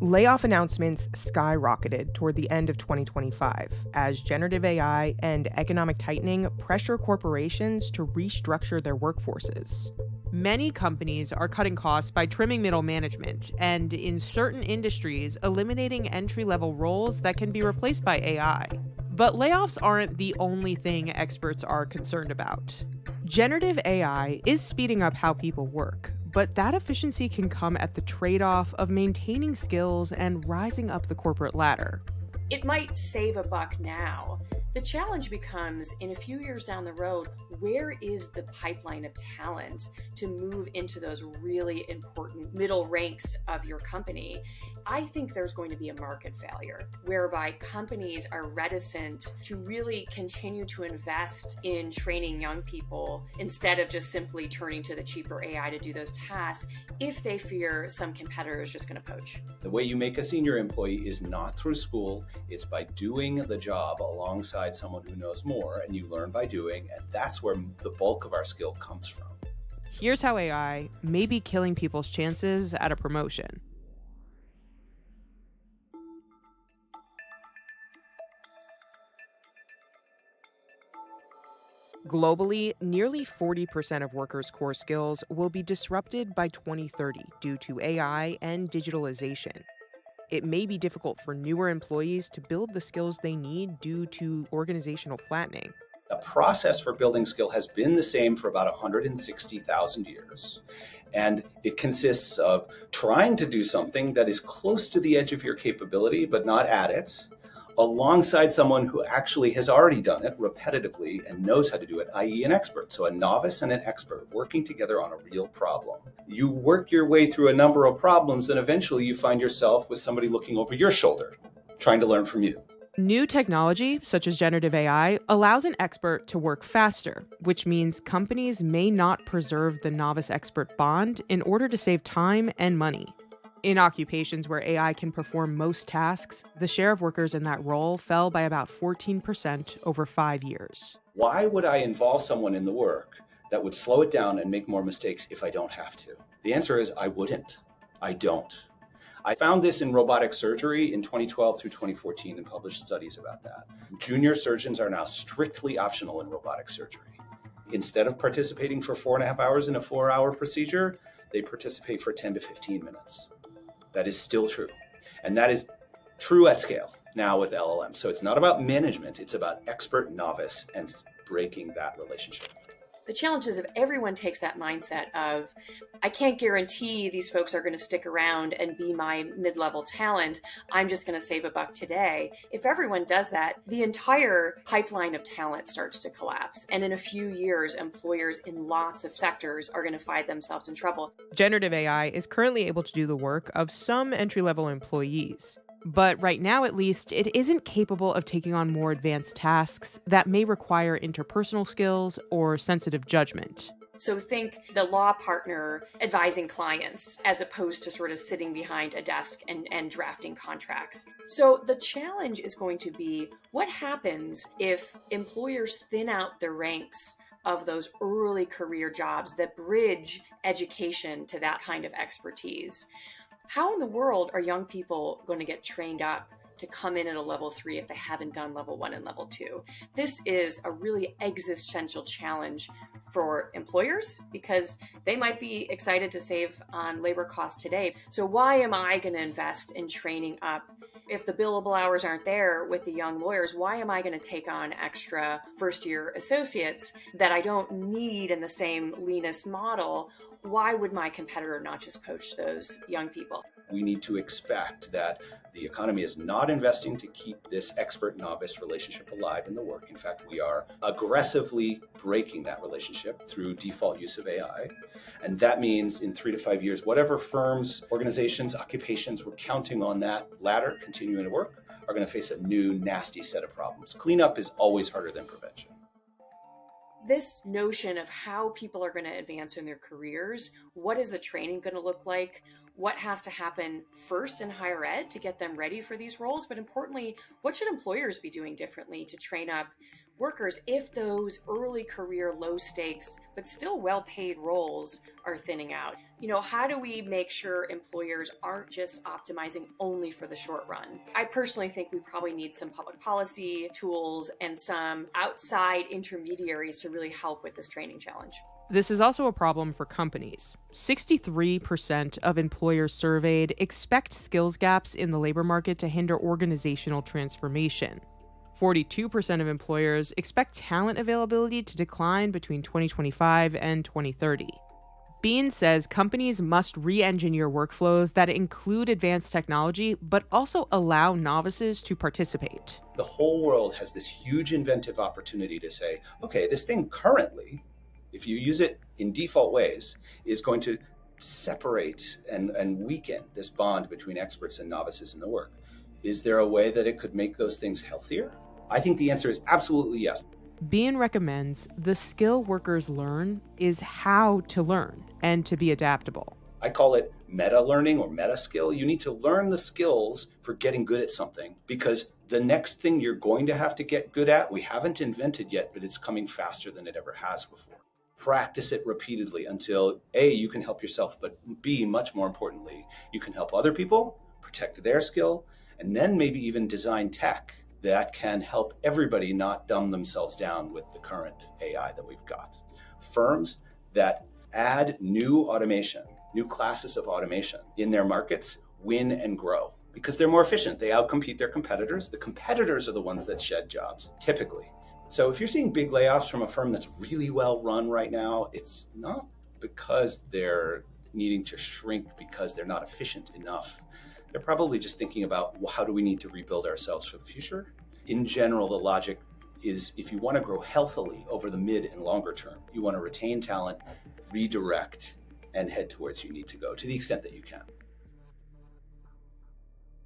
Layoff announcements skyrocketed toward the end of 2025 as generative AI and economic tightening pressure corporations to restructure their workforces. Many companies are cutting costs by trimming middle management and, in certain industries, eliminating entry-level roles that can be replaced by AI. But layoffs aren't the only thing experts are concerned about. Generative AI is speeding up how people work, but that efficiency can come at the trade-off of maintaining skills and rising up the corporate ladder. It might save a buck now. The challenge becomes, in a few years down the road, where is the pipeline of talent to move into those really important middle ranks of your company? I think there's going to be a market failure whereby companies are reticent to really continue to invest in training young people instead of just simply turning to the cheaper AI to do those tasks if they fear some competitor is just going to poach. The way you make a senior employee is not through school, it's by doing the job alongside someone who knows more, and you learn by doing, and that's where the bulk of our skill comes from. Here's how AI may be killing people's chances at a promotion. Globally, nearly 40% of workers' core skills will be disrupted by 2030 due to AI and digitalization. It may be difficult for newer employees to build the skills they need due to organizational flattening. The process for building skill has been the same for about 160,000 years. And it consists of trying to do something that is close to the edge of your capability, but not at it, alongside someone who actually has already done it repetitively and knows how to do it, i.e. an expert. So a novice and an expert working together on a real problem. You work your way through a number of problems, and eventually you find yourself with somebody looking over your shoulder, trying to learn from you. New technology, such as generative AI, allows an expert to work faster, which means companies may not preserve the novice-expert bond in order to save time and money. In occupations where AI can perform most tasks, the share of workers in that role fell by about 14% over 5 years. Why would I involve someone in the work that would slow it down and make more mistakes if I don't have to? The answer is I wouldn't. I don't. I found this in robotic surgery in 2012 through 2014 and published studies about that. Junior surgeons are now strictly optional in robotic surgery. Instead of participating for 4.5 hours in a 4-hour procedure, they participate for 10 to 15 minutes. That is still true. And that is true at scale now with LLM. So it's not about management, it's about expert novice and breaking that relationship. The challenge is if everyone takes that mindset of, I can't guarantee these folks are going to stick around and be my mid-level talent, I'm just going to save a buck today. If everyone does that, the entire pipeline of talent starts to collapse. And in a few years, employers in lots of sectors are going to find themselves in trouble. Generative AI is currently able to do the work of some entry-level employees. But right now, at least, it isn't capable of taking on more advanced tasks that may require interpersonal skills or sensitive judgment. So think the law partner advising clients as opposed to sort of sitting behind a desk and drafting contracts. So the challenge is going to be what happens if employers thin out the ranks of those early career jobs that bridge education to that kind of expertise. How in the world are young people going to get trained up to come in at a level 3 if they haven't done level 1 and level 2? This is a really existential challenge for employers because they might be excited to save on labor costs today. So why am I going to invest in training up? If the billable hours aren't there with the young lawyers, why am I going to take on extra first-year associates that I don't need in the same leanest model? Why would my competitor not just poach those young people? We need to expect that the economy is not investing to keep this expert-novice relationship alive in the work. In fact, we are aggressively breaking that relationship through default use of AI. And that means in 3 to 5 years, whatever firms, organizations, occupations were counting on that ladder continuing to work are going to face a new nasty set of problems. Cleanup is always harder than prevention. This notion of how people are going to advance in their careers, what is the training going to look like? What has to happen first in higher ed to get them ready for these roles? But importantly, what should employers be doing differently to train up workers if those early career low stakes but still well-paid roles are thinning out? How do we make sure employers aren't just optimizing only for the short run? I personally think we probably need some public policy tools and some outside intermediaries to really help with this training challenge. This is also a problem for companies. 63% of employers surveyed expect skills gaps in the labor market to hinder organizational transformation. 42% of employers expect talent availability to decline between 2025 and 2030. Bean says companies must re-engineer workflows that include advanced technology, but also allow novices to participate. The whole world has this huge inventive opportunity to say, okay, this thing currently, if you use it in default ways, is going to separate and weaken this bond between experts and novices in the work. Is there a way that it could make those things healthier? I think the answer is absolutely yes. Bean recommends the skill workers learn is how to learn and to be adaptable. I call it meta learning or meta skill. You need to learn the skills for getting good at something, because the next thing you're going to have to get good at, we haven't invented yet, but it's coming faster than it ever has before. Practice it repeatedly until A, you can help yourself, but B, much more importantly, you can help other people, protect their skill, and then maybe even design tech that can help everybody not dumb themselves down with the current AI that we've got. Firms that add new automation, new classes of automation in their markets win and grow because they're more efficient. They outcompete their competitors. The competitors are the ones that shed jobs, typically. So if you're seeing big layoffs from a firm that's really well run right now, it's not because they're needing to shrink because they're not efficient enough. They're probably just thinking about, well, how do we need to rebuild ourselves for the future? In general, the logic is if you want to grow healthily over the mid and longer term, you want to retain talent, redirect, and head towards you need to go to the extent that you can.